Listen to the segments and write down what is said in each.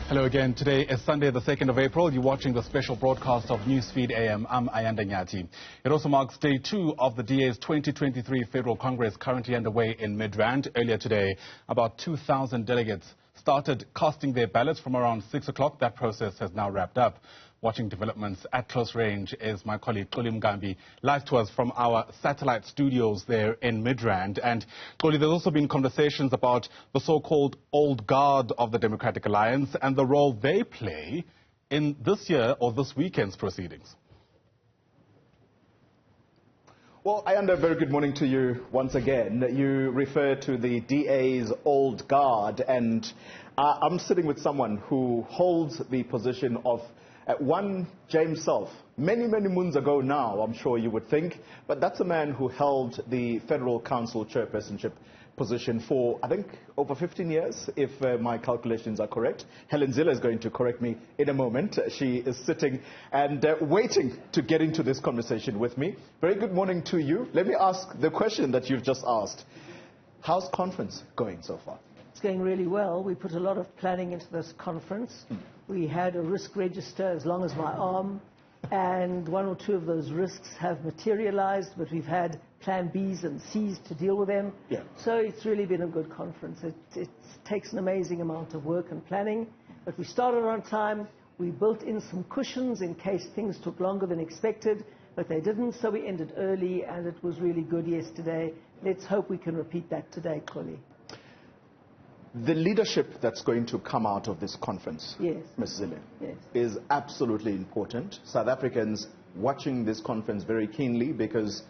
Hello again. Today is Sunday, the 2nd of April. You're watching the special broadcast of Newsfeed AM. I'm Ayanda Nyati. It also marks day 2 of the DA's 2023 Federal Congress currently underway in Midrand. Earlier today, about 2,000 delegates started casting their ballots from around 6 o'clock. That process has now wrapped up. Watching developments at close range is my colleague Xoli Mgambi, live to us from our satellite studios there in Midrand. And Xoli, there's also been conversations about the so-called old guard of the Democratic Alliance and the role they play in this year or this weekend's proceedings. Well, Ayanda, a very good morning to you once again. You refer to the DA's old guard, and I'm sitting with someone who holds the position of one James Self, many moons ago now, I'm sure you would think, but that's a man who held the Federal Council chairpersonship position for, I think, over 15 years, if my calculations are correct. Helen Zille is going to correct me in a moment. She is sitting and waiting to get into this conversation with me. Very good morning to you. Let me ask the question that you've just asked. How's conference going so far? It's going really well. We put a lot of planning into this conference. We had a risk register as long as my arm, and one or two of those risks have materialized, but we've had plan Bs and Cs to deal with them. Yeah. So it's really been a good conference. It takes an amazing amount of work and planning, but we started on time. We built in some cushions in case things took longer than expected, but they didn't, so we ended early, and it was really good yesterday. Let's hope we can repeat that today, Xoli. The leadership that's going to come out of this conference, yes, Ms. Zille, yes, is absolutely important. South Africans watching this conference very keenly, because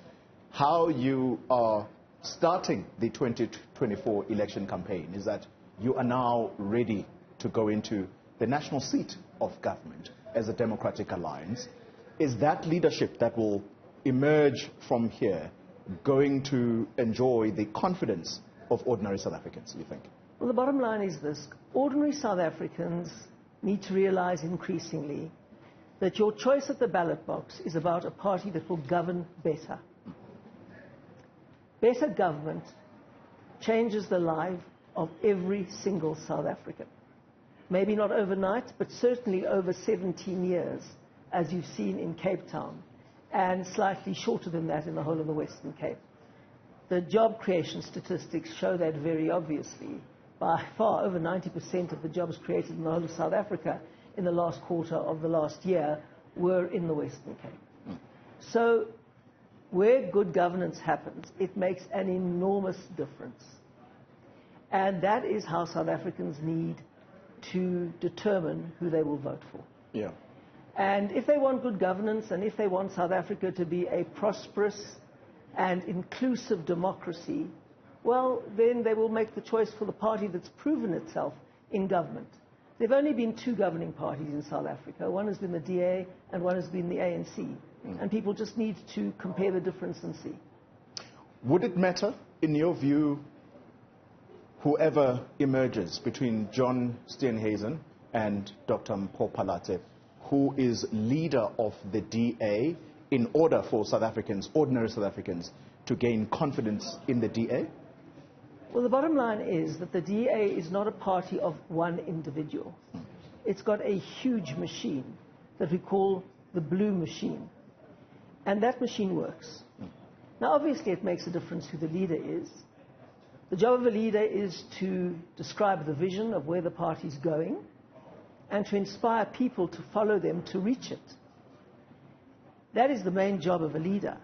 how you are starting the 2024 election campaign is that you are now ready to go into the national seat of government as a Democratic Alliance. Is that leadership that will emerge from here going to enjoy the confidence of ordinary South Africans, do you think? Well, the bottom line is this. Ordinary South Africans need to realize increasingly that your choice at the ballot box is about a party that will govern better. Better government changes the life of every single South African. Maybe not overnight, but certainly over 17 years, as you've seen in Cape Town, and slightly shorter than that in the whole of the Western Cape. The job creation statistics show that very obviously. By far, over 90% of the jobs created in the whole of South Africa in the last quarter of the last year were in the Western Cape. So where good governance happens, it makes an enormous difference. And that is how South Africans need to determine who they will vote for. Yeah. And if they want good governance, and if they want South Africa to be a prosperous and inclusive democracy, well, then they will make the choice for the party that's proven itself in government. There have only been two governing parties in South Africa. One has been the DA and one has been the ANC. And people just need to compare the difference and see. Would it matter, in your view, whoever emerges between John Steenhuisen and Dr. Mpho-Phalatse, who is leader of the DA, in order for South Africans, ordinary South Africans, to gain confidence in the DA? Well, the bottom line is that the DA is not a party of one individual. It's got a huge machine that we call the blue machine. And that machine works. Now, obviously, it makes a difference who the leader is. The job of a leader is to describe the vision of where the party's going and to inspire people to follow them to reach it. That is the main job of a leader.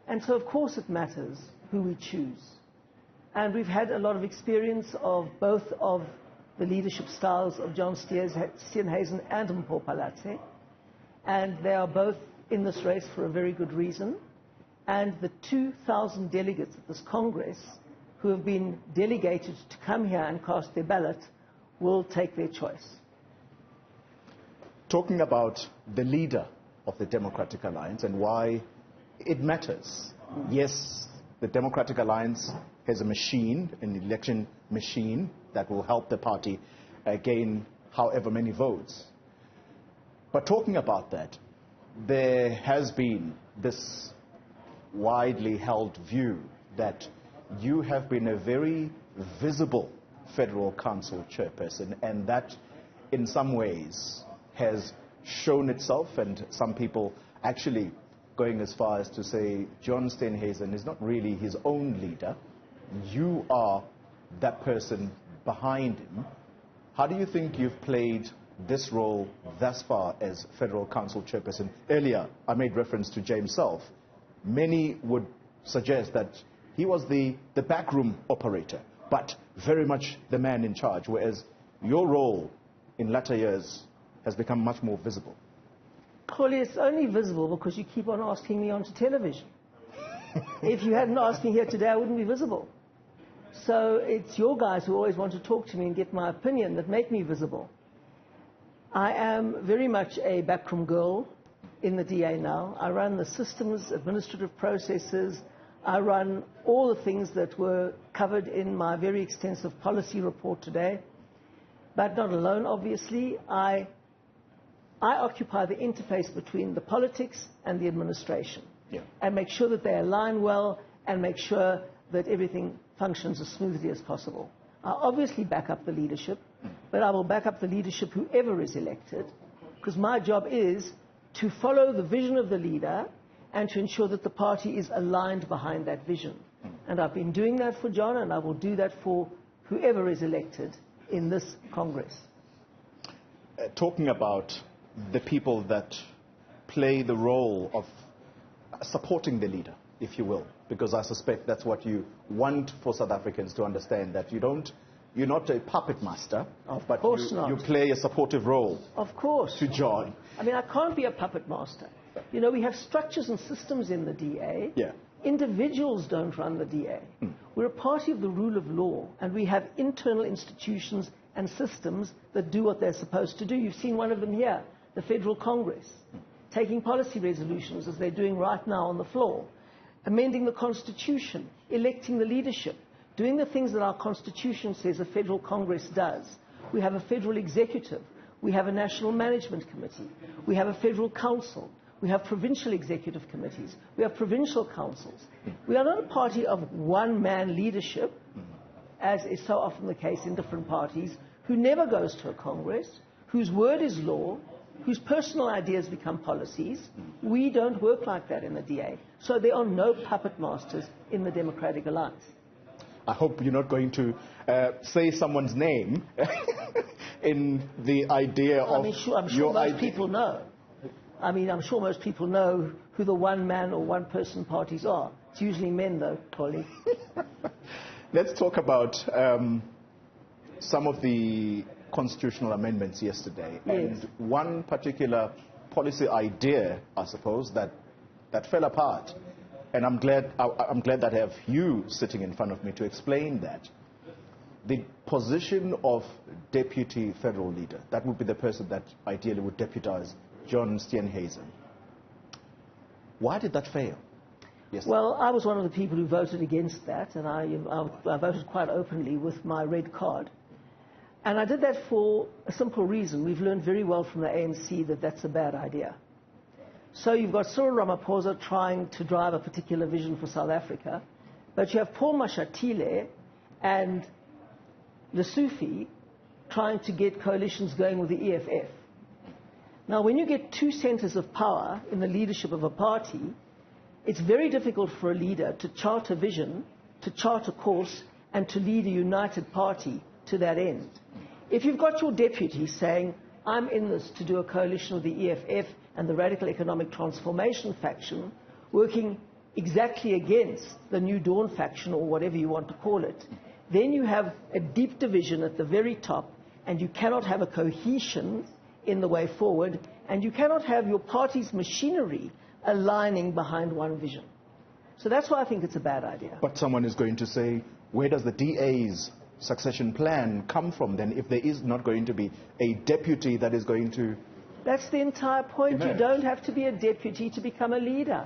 And so, of course, it matters who we choose. And we've had a lot of experience of both of the leadership styles of John Steenhuisen and Mpho-Phalatse. And they are both in this race for a very good reason. And the 2,000 delegates at this Congress who have been delegated to come here and cast their ballot will take their choice. Talking about the leader of the Democratic Alliance and why it matters. Yes, the Democratic Alliance has a machine, an election machine, that will help the party gain however many votes. But talking about that, there has been this widely held view that you have been a very visible Federal Council chairperson, and that in some ways, has shown itself, and some people actually going as far as to say John Steenhuisen is not really his own leader. You are that person behind him. How do you think you've played this role thus far as Federal Council Chairperson? Earlier, I made reference to James Self. Many would suggest that he was the backroom operator, but very much the man in charge, whereas your role in latter years has become much more visible. Kholi, it's only visible because you keep on asking me onto television. If you hadn't asked me here today, I wouldn't be visible. So it's your guys who always want to talk to me and get my opinion that make me visible. I am very much a backroom girl in the DA now. I run the systems, administrative processes. I run all the things that were covered in my very extensive policy report today. But not alone, obviously. I occupy the interface between the politics and the administration, and make sure that they align well and make sure that everything functions as smoothly as possible. I obviously back up the leadership, but I will back up the leadership whoever is elected, because my job is to follow the vision of the leader and to ensure that the party is aligned behind that vision. And I've been doing that for John, and I will do that for whoever is elected in this Congress. Talking about the people that play the role of supporting the leader, if you will, because I suspect that's what you want for South Africans to understand, that you're not a puppet master, but you play a supportive role. Of course. To John. I mean, I can't be a puppet master. You know, we have structures and systems in the DA. Yeah. Individuals don't run the DA. We're a party of the rule of law, and we have internal institutions and systems that do what they're supposed to do. You've seen one of them here, the Federal Congress, taking policy resolutions, as they're doing right now on the floor, amending the Constitution, electing the leadership, doing the things that our Constitution says a Federal Congress does. We have a Federal Executive. We have a National Management Committee. We have a Federal Council. We have provincial executive committees. We have provincial councils. We are not a party of one-man leadership, as is so often the case in different parties, who never goes to a Congress, whose word is law, whose personal ideas become policies. We don't work like that in the DA. So there are no puppet masters in the Democratic Alliance. I hope you're not going to say someone's name in the idea of... I'm sure most people know. I'm sure most people know who the one-man or one-person parties are. It's usually men, though, Polly. Let's talk about some of the constitutional amendments yesterday. Yes. And one particular policy idea, I suppose, that fell apart. And I'm glad that I have you sitting in front of me to explain that. The position of deputy federal leader, that would be the person that ideally would deputize John Steenhuisen. Why did that fail? Yes. Well, I was one of the people who voted against that, and I voted quite openly with my red card. And I did that for a simple reason. We've learned very well from the ANC that that's a bad idea. So you've got Cyril Ramaphosa trying to drive a particular vision for South Africa, but you have Paul Mashatile and Lessufi trying to get coalitions going with the EFF. Now, when you get two centers of power in the leadership of a party, it's very difficult for a leader to chart a vision, to chart a course, and to lead a united party to that end. If you've got your deputy saying, I'm in this to do a coalition with the EFF and the Radical Economic Transformation faction, working exactly against the New Dawn faction, or whatever you want to call it, then you have a deep division at the very top, and you cannot have a cohesion in the way forward, and you cannot have your party's machinery aligning behind one vision. So that's why I think it's a bad idea. But someone is going to say, where does the DA's succession plan come from then, if there is not going to be a deputy that is going to... That's the entire point. emerge? You don't have to be a deputy to become a leader.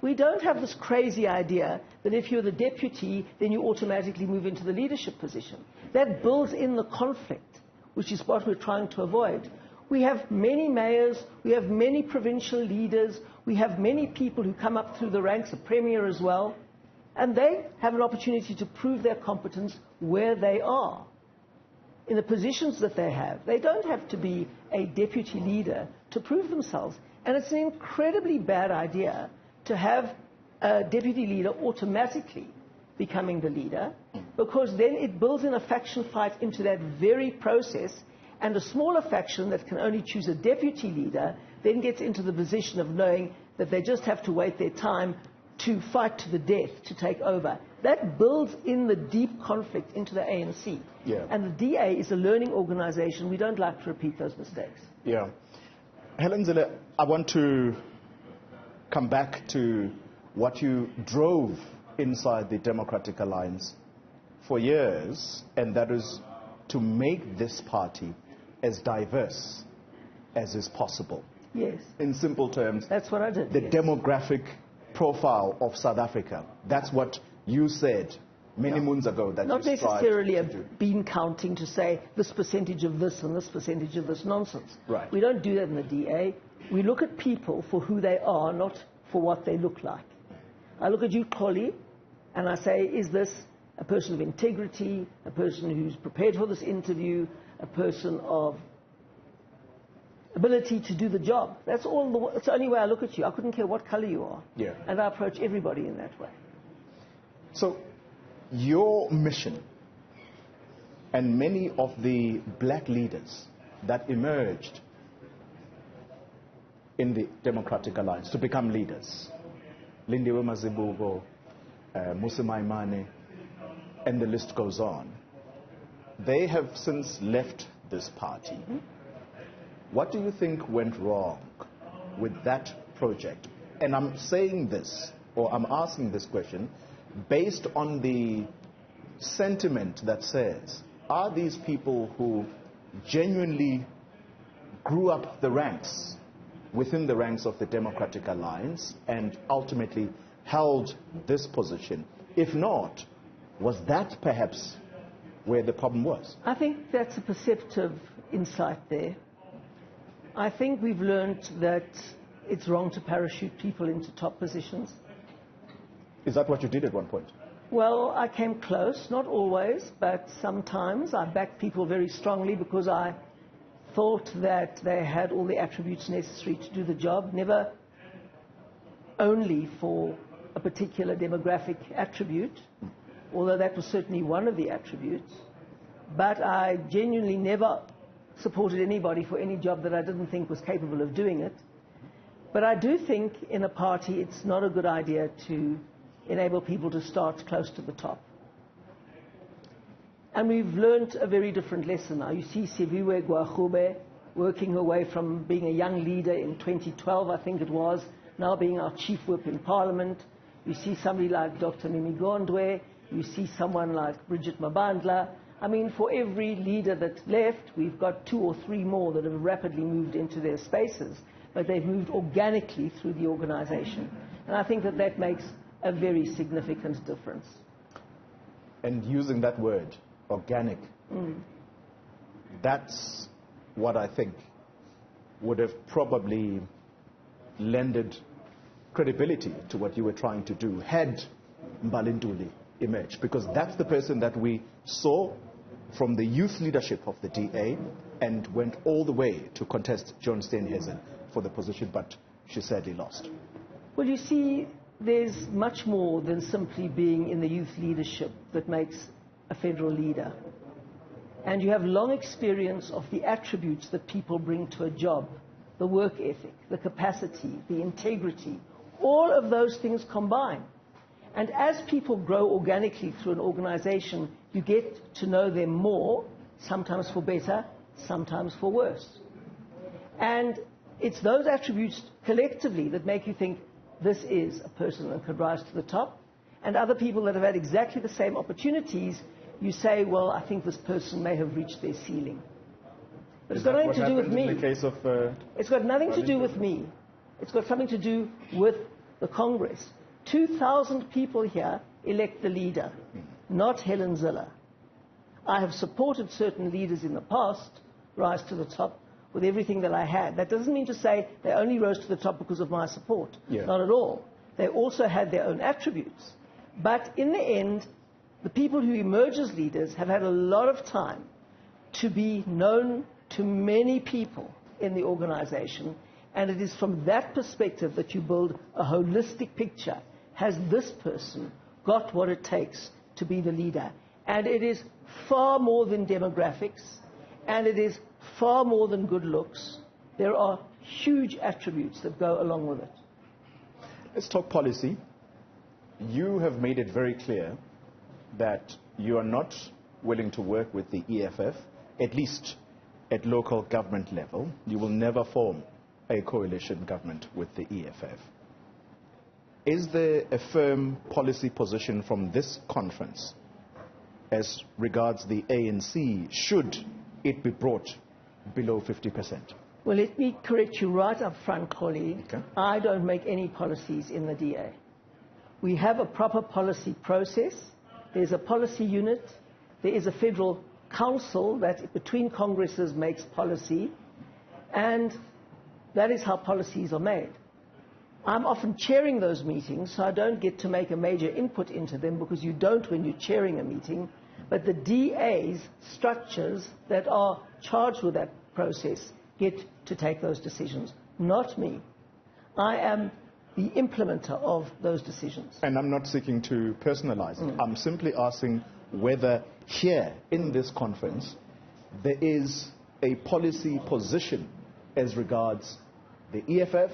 We don't have this crazy idea that if you're the deputy, then you automatically move into the leadership position. That builds in the conflict, which is what we're trying to avoid. We have many mayors, we have many provincial leaders, we have many people who come up through the ranks, a premier as well, and they have an opportunity to prove their competence where they are. in the positions that they have. They don't have to be a deputy leader to prove themselves. And it's an incredibly bad idea to have a deputy leader automatically becoming the leader, because then it builds in a faction fight into that very process, and a smaller faction that can only choose a deputy leader then gets into the position of knowing that they just have to wait their time to fight to the death to take over. That builds in the deep conflict into the ANC. Yeah. And the DA is a learning organization. We don't like to repeat those mistakes. Yeah. Helen Zille, I want to come back to what you drove inside the Democratic Alliance for years, and that is to make this party as diverse as is possible. Yes. In simple terms, That's what I did. the yes. demographic profile of South Africa. That's what you said many moons ago that Not you strived necessarily to a do. bean counting to say this percentage of this and this percentage of this nonsense. Right. We don't do that in the DA. We look at people for who they are, not for what they look like. I look at you, Collie, and I say, is this a person of integrity, a person who's prepared for this interview, a person of ability to do the job? That's all. It's the only way I look at you. I couldn't care what color you are. Yeah. And I approach everybody in that way. So, your mission and many of the black leaders that emerged in the Democratic Alliance to become leaders, Lindiwe Mazibuko, Musa Maimane, and the list goes on, they have since left this party. Mm-hmm. What do you think went wrong with that project? And I'm saying this, or I'm asking this question, based on the sentiment that says, are these people who genuinely grew up the ranks within the ranks of the Democratic Alliance and ultimately held this position? If not, was that perhaps where the problem was? I think that's a perceptive insight there. I think we've learned that it's wrong to parachute people into top positions. Is that what you did at one point? Well, I came close, not always, but sometimes I backed people very strongly because I thought that they had all the attributes necessary to do the job, never only for a particular demographic attribute, although that was certainly one of the attributes. But I genuinely never supported anybody for any job that I didn't think was capable of doing it. But I do think in a party it's not a good idea to enable people to start close to the top. And we've learned a very different lesson now. You see Siviwe Gwachube working her way from being a young leader in 2012, I think it was, now being our chief whip in Parliament. You see somebody like Dr. Mimi Gondwe. You see someone like Bridget Mabandla. I mean, for every leader that left, we've got 2 or 3 more that have rapidly moved into their spaces, but they've moved organically through the organization. And I think that that makes a very significant difference. And using that word, organic, that's what I think would have probably lended credibility to what you were trying to do had Mbalintuli emerged, because that's the person that we saw from the youth leadership of the DA and went all the way to contest John Steenhuisen for the position, but she sadly lost. Well, you see, there's much more than simply being in the youth leadership that makes a federal leader. And you have long experience of the attributes that people bring to a job, the work ethic, the capacity, the integrity, all of those things combine. And as people grow organically through an organization, you get to know them more, sometimes for better, sometimes for worse. And it's those attributes collectively that make you think this is a person that could rise to the top. And other people that have had exactly the same opportunities, you say, well, I think this person may have reached their ceiling. But it's got nothing to do with me. In the case of, it's got nothing to do with me. It's got something to do with the Congress. 2,000 people here elect the leader, not Helen Zille. I have supported certain leaders in the past rise to the top with everything that I had. That doesn't mean to say they only rose to the top because of my support. Yeah. Not at all. They also had their own attributes. But in the end, the people who emerge as leaders have had a lot of time to be known to many people in the organization, and it is from that perspective that you build a holistic picture. Has this person got what it takes to be the leader? And it is far more than demographics, and it is far more than good looks. There are huge attributes that go along with it. Let's talk policy. You have made it very clear that you are not willing to work with the EFF, at least at local government level. You will never form a coalition government with the EFF. Is there a firm policy position from this conference as regards the ANC, should it be brought below 50%? Well, let me correct you right up front, colleague. Okay. I don't make any policies in the DA. We have a proper policy process. There's a policy unit. There is a federal council that between congresses makes policy, and that is how policies are made. I'm often chairing those meetings, so I don't get to make a major input into them, because you don't when you're chairing a meeting. But the DA's structures that are charged with that process get to take those decisions, not me. I am the implementer of those decisions. And I'm not seeking to personalize it. I'm simply asking whether here in this conference there is a policy position as regards the EFF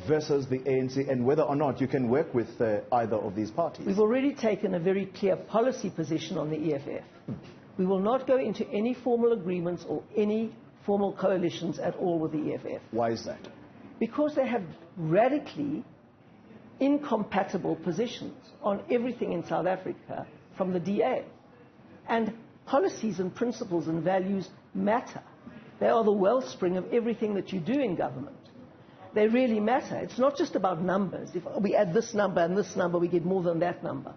versus the ANC, and whether or not you can work with either of these parties. We've already taken a very clear policy position on the EFF. We will not go into any formal agreements or any formal coalitions at all with the EFF. Why is that? Because they have radically incompatible positions on everything in South Africa from the DA. And policies and principles and values matter. They are the wellspring of everything that you do in government. They really matter. It's not just about numbers. If we add this number and this number, we get more than that number.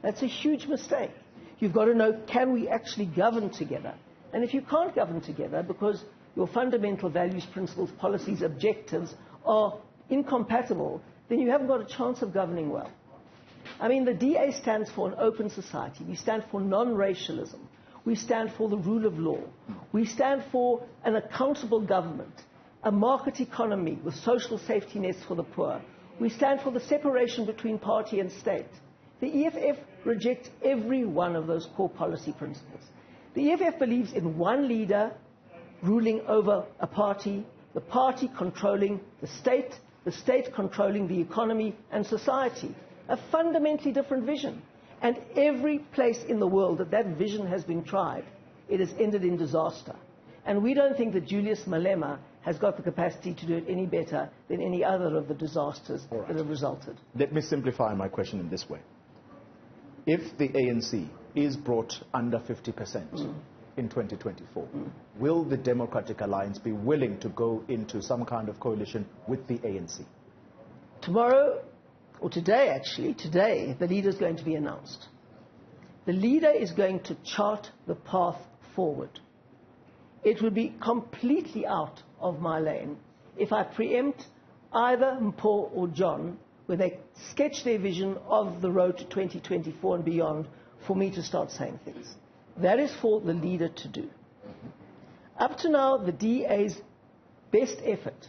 That's a huge mistake. You've got to know, can we actually govern together? And if you can't govern together because your fundamental values, principles, policies, objectives are incompatible, then you haven't got a chance of governing well. I mean, the DA stands for an open society. We stand for non-racialism. We stand for the rule of law. We stand for an accountable government, a market economy with social safety nets for the poor. We stand for the separation between party and state. The EFF rejects every one of those core policy principles. The EFF believes in one leader ruling over a party, the party controlling the state controlling the economy and society. A fundamentally different vision. And every place in the world that that vision has been tried, it has ended in disaster. And we don't think that Julius Malema has got the capacity to do it any better than any other of the disasters that have resulted. Let me simplify my question in this way. If the ANC is brought under 50% in 2024, will the Democratic Alliance be willing to go into some kind of coalition with the ANC? Tomorrow, or today actually, today, the leader is going to be announced. The leader is going to chart the path forward. It would be completely out of my lane if I preempt either Mpho or John when they sketch their vision of the road to 2024 and beyond for me to start saying things. That is for the leader to do. Up to now, the DA's best effort,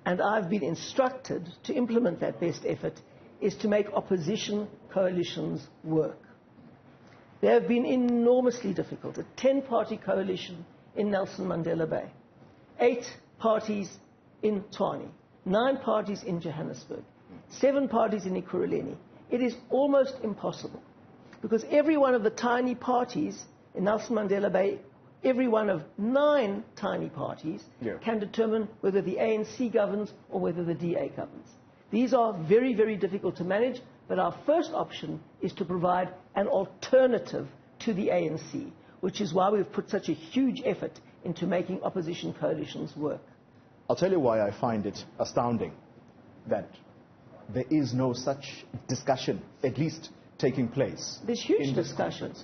and I've been instructed to implement that best effort, is to make opposition coalitions work. They have been enormously difficult. A 10-party coalition in Nelson Mandela Bay, 8 parties in Tshwane, 9 parties in Johannesburg, 7 parties in Ekurhuleni. It is almost impossible, because every one of the tiny parties in Nelson Mandela Bay, every one of 9 tiny parties can determine whether the ANC governs or whether the DA governs. These are very, very difficult to manage, but our first option is to provide an alternative to the ANC, which is why we've put such a huge effort into making opposition coalitions work. I'll tell you why I find it astounding that there is no such discussion, at least taking place. There's huge discussions.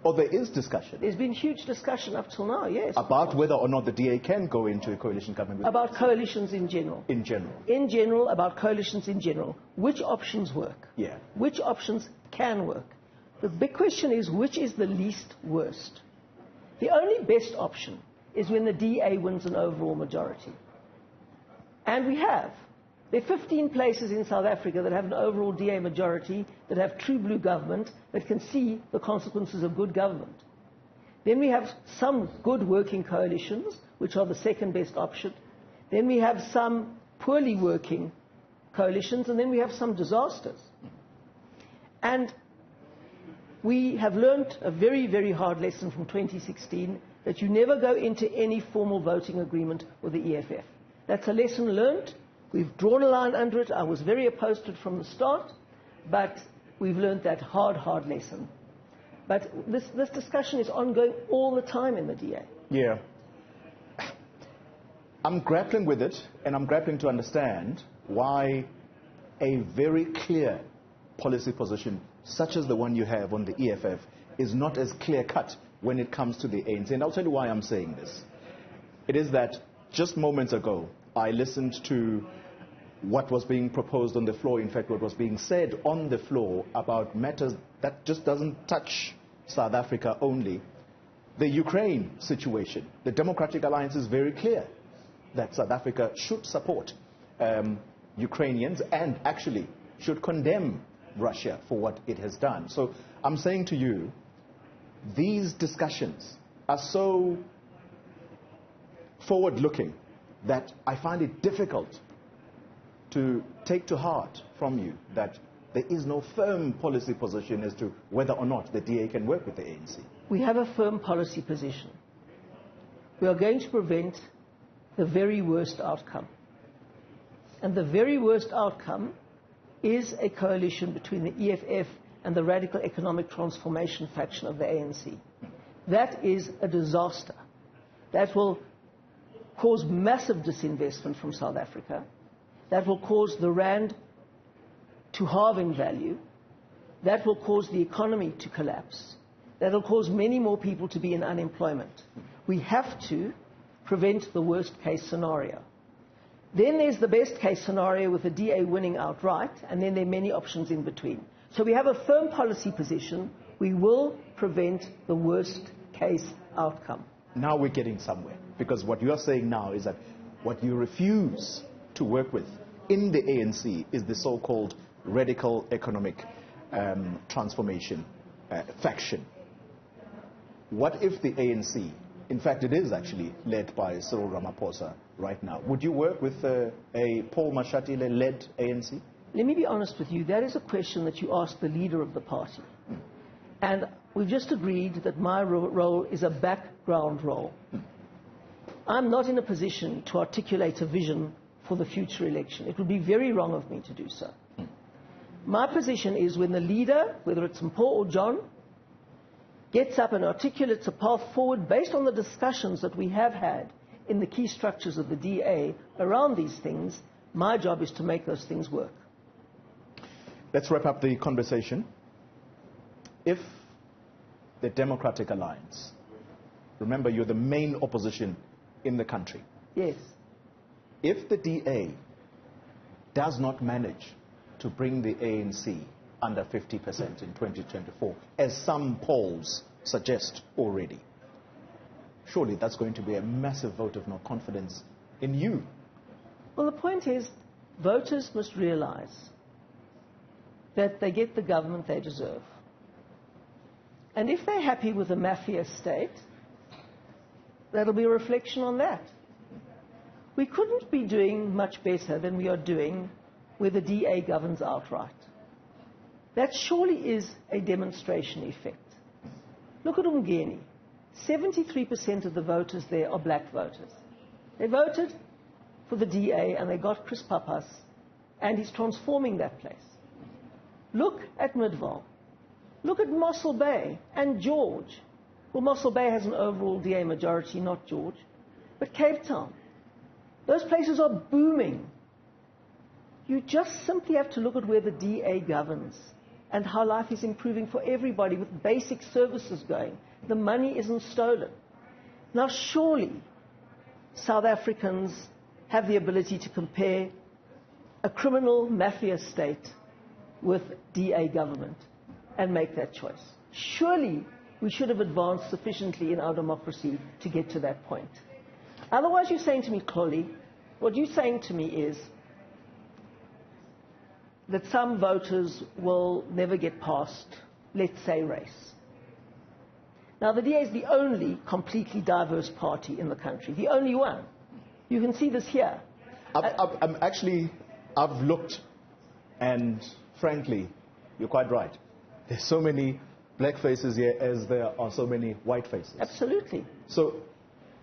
Or there is discussion. There's been huge discussion up till now, yes. About whether or not the DA can go into a coalition government. About coalitions in general. In general. In general, about coalitions in general. Which options work? Yeah. Which options can work? The big question is, which is the least worst? The only best option is when the DA wins an overall majority. And we have. There are 15 places in South Africa that have an overall DA majority, that have true blue government, that can see the consequences of good government. Then we have some good working coalitions, which are the second best option. Then we have some poorly working coalitions, and then we have some disasters. And we have learnt a very, very hard lesson from 2016, that you never go into any formal voting agreement with the EFF. That's a lesson learnt. We've drawn a line under it. I was very opposed to it from the start, but we've learnt that hard, hard lesson. But this discussion is ongoing all the time in the DA. Yeah. I'm grappling with it, and I'm grappling to understand why a very clear policy position, such as the one you have on the EFF, is not as clear-cut when it comes to the ANC. And I'll tell you why I'm saying this. It is that just moments ago, I listened to what was being proposed on the floor, in fact, what was being said on the floor about matters that just doesn't touch South Africa only. The Ukraine situation, the Democratic Alliance is very clear that South Africa should support Ukrainians and actually should condemn Russia for what it has done. So I'm saying to you, these discussions are so forward-looking that I find it difficult to take to heart from you that there is no firm policy position as to whether or not the DA can work with the ANC. We have a firm policy position. We are going to prevent the very worst outcome. And the very worst outcome is a coalition between the EFF and the Radical Economic Transformation faction of the ANC. That is a disaster. That will cause massive disinvestment from South Africa. That will cause the rand to halve in value. That will cause the economy to collapse. That will cause many more people to be in unemployment. We have to prevent the worst case scenario. Then there's the best case scenario with the DA winning outright, and then there are many options in between. So we have a firm policy position. We will prevent the worst case outcome. Now we're getting somewhere, because what you are saying now is that what you refuse to work with in the ANC is the so-called Radical Economic Transformation faction. What if the ANC, in fact it is actually led by Cyril Ramaphosa right now, would you work with a Paul Mashatile-led ANC? Let me be honest with you, that is a question that you ask the leader of the party. And we've just agreed that my role is a background role. I'm not in a position to articulate a vision for the future election. It would be very wrong of me to do so. My position is when the leader, whether it's Mpho or John, gets up and articulates a path forward based on the discussions that we have had in the key structures of the DA around these things, my job is to make those things work. Let's wrap up the conversation. If the Democratic Alliance, remember you're the main opposition in the country. Yes. If the DA does not manage to bring the ANC under 50% in 2024, as some polls suggest already, surely that's going to be a massive vote of no confidence in you. Well, the point is, voters must realize that they get the government they deserve. And if they're happy with a mafia state, that'll be a reflection on that. We couldn't be doing much better than we are doing where the DA governs outright. That surely is a demonstration effect. Look at Umgeni. 73% of the voters there are black voters. They voted for the DA and they got Chris Pappas, and he's transforming that place. Look at Midvaal. Look at Mossel Bay and George. Well, Mossel Bay has an overall DA majority, not George. But Cape Town. Those places are booming. You just simply have to look at where the DA governs and how life is improving for everybody with basic services going. The money isn't stolen. Now, surely South Africans have the ability to compare a criminal mafia state with DA government and make that choice. Surely we should have advanced sufficiently in our democracy to get to that point. Otherwise, you're saying to me, Chloe, what you're saying to me is that some voters will never get past, let's say, race. Now, the DA is the only completely diverse party in the country, the only one. You can see this here. I've looked, and frankly, you're quite right. There's so many black faces here as there are so many white faces. Absolutely. So,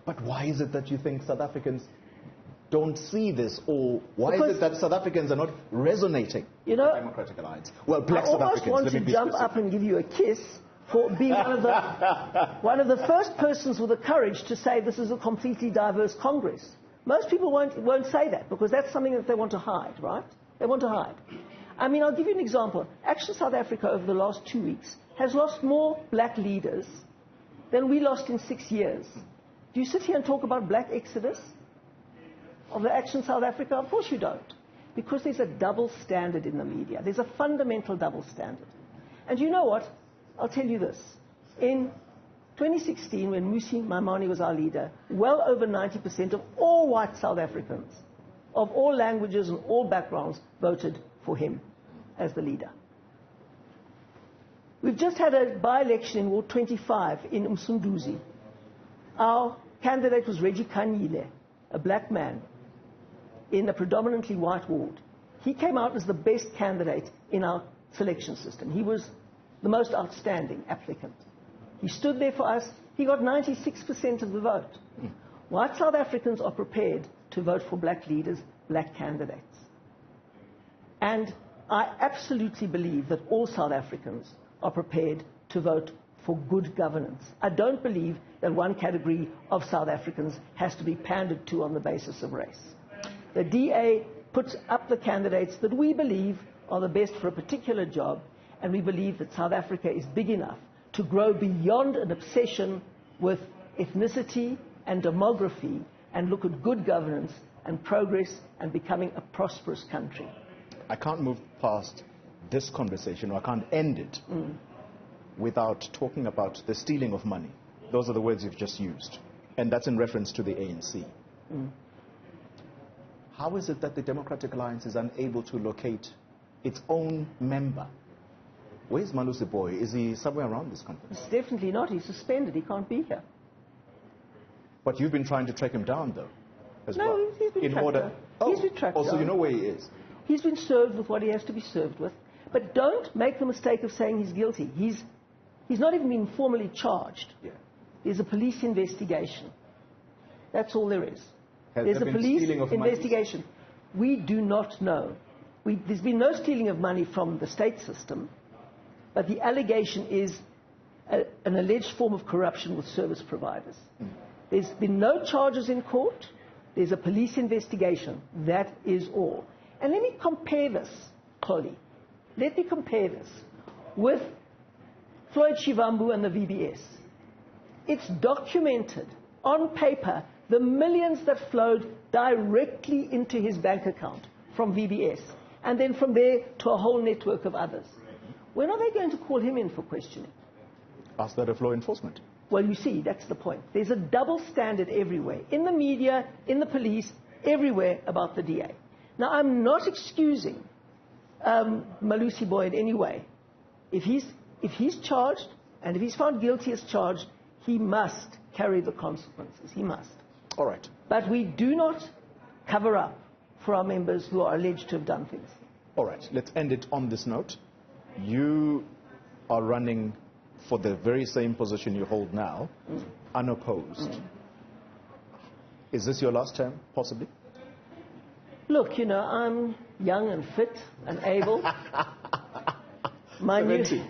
but why is it that you think South Africans don't see this, or why is it that South Africans are not resonating with the Democratic Alliance? Well, black South Africans. I almost want to jump up and give you a kiss for being one of the first persons with the courage to say this is a completely diverse Congress. Most people won't say that because that's something that they want to hide, right? They want to hide. I mean, I'll give you an example. Action South Africa over the last 2 weeks has lost more black leaders than we lost in 6 years. Do you sit here and talk about black exodus of the Action South Africa? Of course you don't. Because there's a double standard in the media. There's a fundamental double standard. And you know what? I'll tell you this. In 2016, when Musi Maimane was our leader, well over 90% of all white South Africans, of all languages and all backgrounds, voted for him as the leader. We've just had a by-election in Ward 25 in Msunduzi. Our candidate was Reggie Kanyile, a black man in a predominantly white ward. He came out as the best candidate in our selection system. He was the most outstanding applicant. He stood there for us. He got 96% of the vote. White South Africans are prepared to vote for black leaders, black candidates. And I absolutely believe that all South Africans are prepared to vote for good governance. I don't believe that one category of South Africans has to be pandered to on the basis of race. The DA puts up the candidates that we believe are the best for a particular job, and we believe that South Africa is big enough to grow beyond an obsession with ethnicity and demography and look at good governance and progress and becoming a prosperous country. I can't move past this conversation, or I can't end it without talking about the stealing of money. Those are the words you've just used. And that's in reference to the ANC. How is it that the Democratic Alliance is unable to locate its own member? Where's Malusi Boy? Is he somewhere around this country? It's definitely not. He's suspended. He can't be here. But you've been trying to track him down, though, as well. No, he's been tracked down. He's been tracked down. So you know where he is? He's been served with what he has to be served with. But don't make the mistake of saying he's guilty. He's not even been formally charged. Yeah. There's a police investigation. That's all there is. There's a police investigation. We do not know. There's been no stealing of money from the state system, but the allegation is an alleged form of corruption with service providers. There's been no charges in court. There's a police investigation. That is all. And let me compare this, Chloe. Let me compare this with Floyd Shivambu and the VBS. It's documented on paper the millions that flowed directly into his bank account from VBS, and then from there to a whole network of others. When are they going to call him in for questioning? Ask that of law enforcement. Well, you see, that's the point. There's a double standard everywhere, in the media, in the police, everywhere about the DA. Now, I'm not excusing Malusi Boy in any way. If he's charged, and if he's found guilty as charged, he must carry the consequences. He must. All right. But we do not cover up for our members who are alleged to have done things. All right. Let's end it on this note. You are running for the very same position you hold now, unopposed. Is this your last term, possibly? Look, I'm young and fit and able. 70.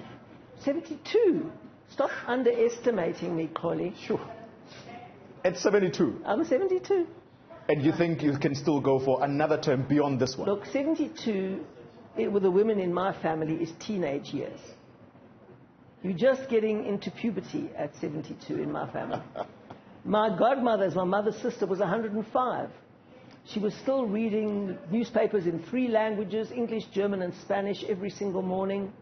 72. Stop underestimating me, Collie. Sure. At 72? I'm 72. And you think you can still go for another term beyond this one? Look, 72 with the women in my family is teenage years. You're just getting into puberty at 72 in my family. My godmother, my mother's sister, was 105. She was still reading newspapers in 3 languages, English, German, and Spanish, every single morning.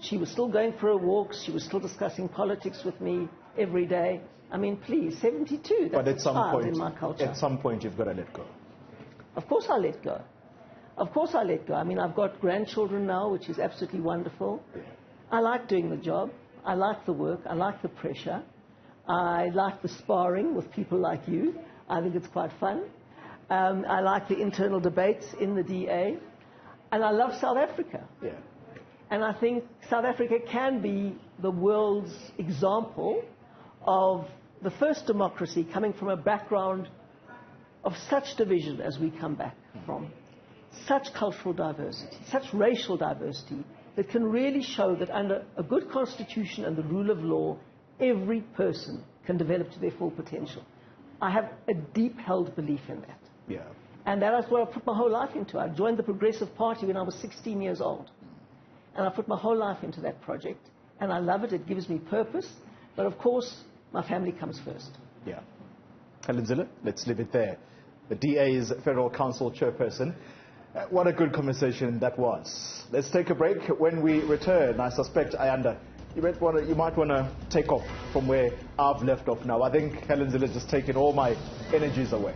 She was still going for her walks. She was still discussing politics with me every day. I mean, please, 72, But at that's a some child point, in my culture. at some point, you've got to let go. Of course I let go. Of course I let go. I mean, I've got grandchildren now, which is absolutely wonderful. I like doing the job. I like the work. I like the pressure. I like the sparring with people like you. I think it's quite fun. I like the internal debates in the DA. And I love South Africa. Yeah. And I think South Africa can be the world's example of the first democracy coming from a background of such division as we come back from. Such cultural diversity, such racial diversity, that can really show that under a good constitution and the rule of law, every person can develop to their full potential. I have a deep-held belief in that. Yeah. And that is what I put my whole life into. I joined the Progressive Party when I was 16 years old. And I put my whole life into that project. And I love it. It gives me purpose. But of course, my family comes first. Yeah. Helen Zille, let's leave it there. The DA's Federal Council Chairperson. What a good conversation that was. Let's take a break. When we return, I suspect, Ayanda, you might want to take off from where I've left off now. I think Helen Zille has just taken all my energies away.